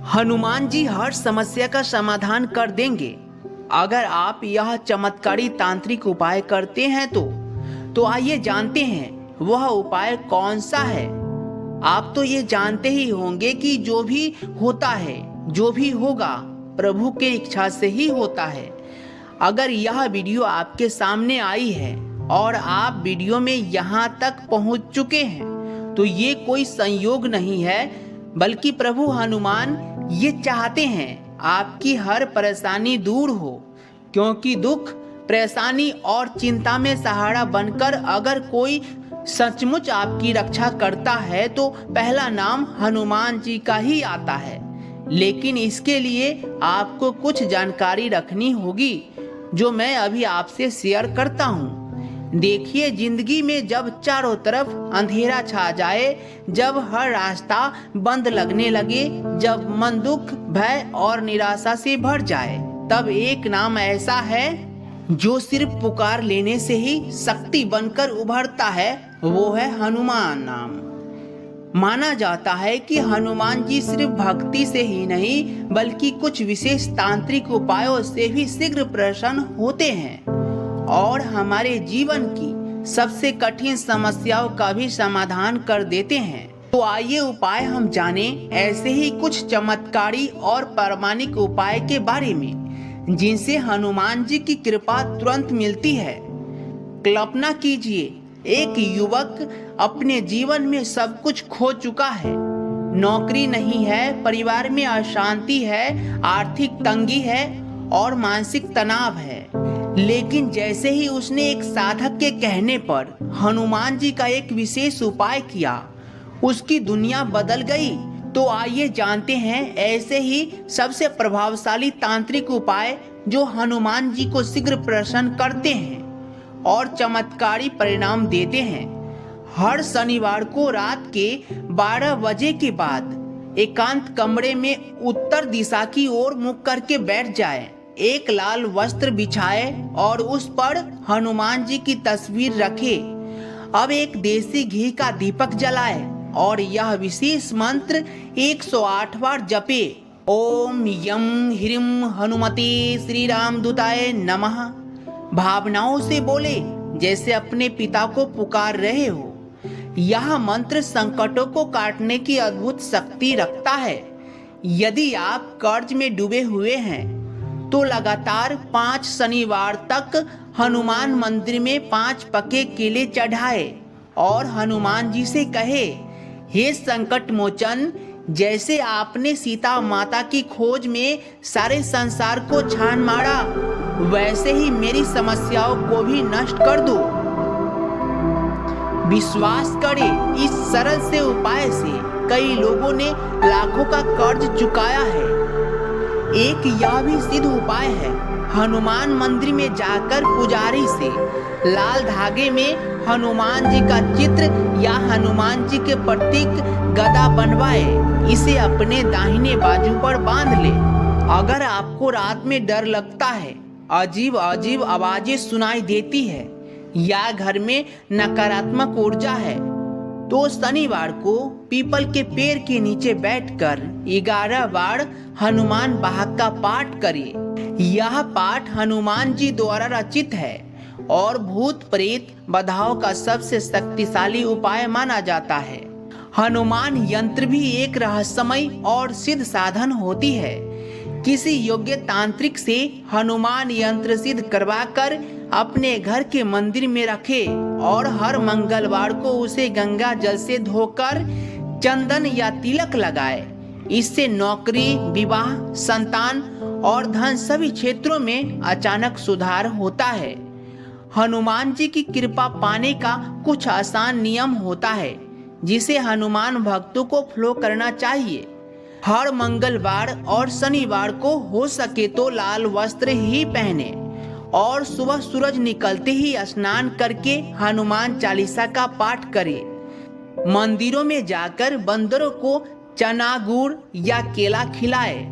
हनुमान जी हर समस्या का समाधान कर देंगे अगर आप यह चमत्कारी तांत्रिक उपाय करते हैं तो आइए जानते हैं वह उपाय कौन सा है। आप तो ये जानते ही होंगे कि जो भी होता है, जो भी होगा, प्रभु के इच्छा से ही होता है। अगर यह वीडियो आपके सामने आई है और आप वीडियो में यहाँ तक पहुँच चुके हैं तो ये कोई संयोग नहीं है, बल्कि प्रभु हनुमान ये चाहते हैं आपकी हर परेशानी दूर हो। क्योंकि दुख, परेशानी और चिंता में सहारा बनकर अगर कोई सचमुच आपकी रक्षा करता है तो पहला नाम हनुमान जी का ही आता है। लेकिन इसके लिए आपको कुछ जानकारी रखनी होगी जो मैं अभी आपसे शेयर करता हूँ। देखिए, जिंदगी में जब चारों तरफ अंधेरा छा जाए, जब हर रास्ता बंद लगने लगे, जब मन दुख, भय और निराशा से भर जाए, तब एक नाम ऐसा है जो सिर्फ पुकार लेने से ही शक्ति बनकर उभरता है, वो है हनुमान नाम। माना जाता है कि हनुमान जी सिर्फ भक्ति से ही नहीं बल्कि कुछ विशेष तांत्रिक उपायों से भी शीघ्र प्रसन्न होते हैं और हमारे जीवन की सबसे कठिन समस्याओं का भी समाधान कर देते हैं। तो आइए उपाय हम जानें, ऐसे ही कुछ चमत्कारी और प्रामाणिक उपाय के बारे में जिनसे हनुमान जी की कृपा तुरंत मिलती है। कल्पना कीजिए, एक युवक अपने जीवन में सब कुछ खो चुका है। नौकरी नहीं है, परिवार में अशांति है, आर्थिक तंगी है और मानसिक तनाव है। लेकिन जैसे ही उसने एक साधक के कहने पर हनुमान जी का एक विशेष उपाय किया, उसकी दुनिया बदल गई। तो आइए जानते हैं ऐसे ही सबसे प्रभावशाली तांत्रिक उपाय जो हनुमान जी को शीघ्र प्रसन्न करते हैं और चमत्कारी परिणाम देते हैं। हर शनिवार को रात के 12 बजे के बाद एकांत कमरे में उत्तर दिशा की ओर मुख करके बैठ जाएं। एक लाल वस्त्र बिछाए और उस पर हनुमान जी की तस्वीर रखे। अब एक देसी घी का दीपक जलाए और यह विशेष मंत्र 108 बार जपे। ओम यम ह्रीम हनुमते श्री राम दूताय नमः। भावनाओं से बोले जैसे अपने पिता को पुकार रहे हो। यह मंत्र संकटों को काटने की अद्भुत शक्ति रखता है। यदि आप कर्ज में डूबे हुए हैं तो लगातार 5 शनिवार तक हनुमान मंदिर में 5 पके केले चढ़ाए और हनुमान जी से कहे, हे संकट मोचन, जैसे आपने सीता माता की खोज में सारे संसार को छान मारा, वैसे ही मेरी समस्याओं को भी नष्ट कर दो। विश्वास करें, इस सरल से उपाय से कई लोगों ने लाखों का कर्ज चुकाया है। एक यह भी सिद्ध उपाय है, हनुमान मंदिर में जाकर पुजारी से लाल धागे में हनुमान जी का चित्र या हनुमान जी के प्रतीक गदा बनवाए। इसे अपने दाहिने बाजू पर बांध ले। अगर आपको रात में डर लगता है, अजीब अजीब आवाजें सुनाई देती है या घर में नकारात्मक ऊर्जा है, तो शनिवार को पीपल के पेड़ के नीचे बैठकर 11 बार हनुमान वाहक का पाठ करिए। यह पाठ हनुमान जी द्वारा रचित है और भूत प्रेत बाधाओं का सबसे शक्तिशाली उपाय माना जाता है। हनुमान यंत्र भी एक रहस्यमय और सिद्ध साधन होती है। किसी योग्य तांत्रिक से हनुमान यंत्र सिद्ध करवाकर अपने घर के मंदिर में रखे और हर मंगलवार को उसे गंगा जल से धोकर चंदन या तिलक लगाए। इससे नौकरी, विवाह, संतान और धन सभी क्षेत्रों में अचानक सुधार होता है। हनुमान जी की कृपा पाने का कुछ आसान नियम होता है जिसे हनुमान भक्तों को फॉलो करना चाहिए। हर मंगलवार और शनिवार को हो सके तो लाल वस्त्र ही पहने और सुबह सूरज निकलते ही स्नान करके हनुमान चालीसा का पाठ करें। मंदिरों में जाकर बंदरों को चना, गुड़ या केला खिलाए।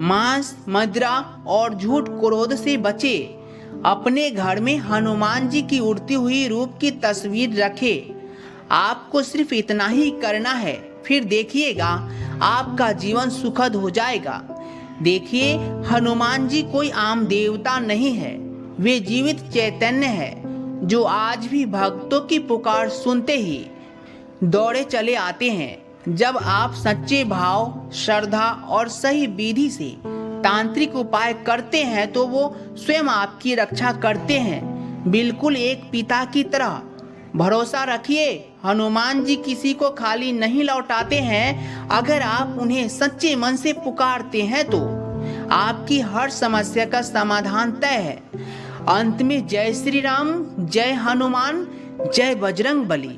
मांस, मदिरा और झूठ क्रोध से बचे। अपने घर में हनुमान जी की उड़ती हुई रूप की तस्वीर रखे। आपको सिर्फ इतना ही करना है, फिर देखिएगा आपका जीवन सुखद हो जाएगा। देखिए, हनुमान जी कोई आम देवता नहीं है, वे जीवित चैतन्य है जो आज भी भक्तों की पुकार सुनते ही दौड़े चले आते हैं। जब आप सच्चे भाव, श्रद्धा और सही विधि से तांत्रिक उपाय करते हैं तो वो स्वयं आपकी रक्षा करते हैं, बिल्कुल एक पिता की तरह। भरोसा रखिए, हनुमान जी किसी को खाली नहीं लौटाते हैं। अगर आप उन्हें सच्चे मन से पुकारते हैं तो आपकी हर समस्या का समाधान तय है। अंत में जय श्री राम, जय हनुमान, जय बजरंग बली।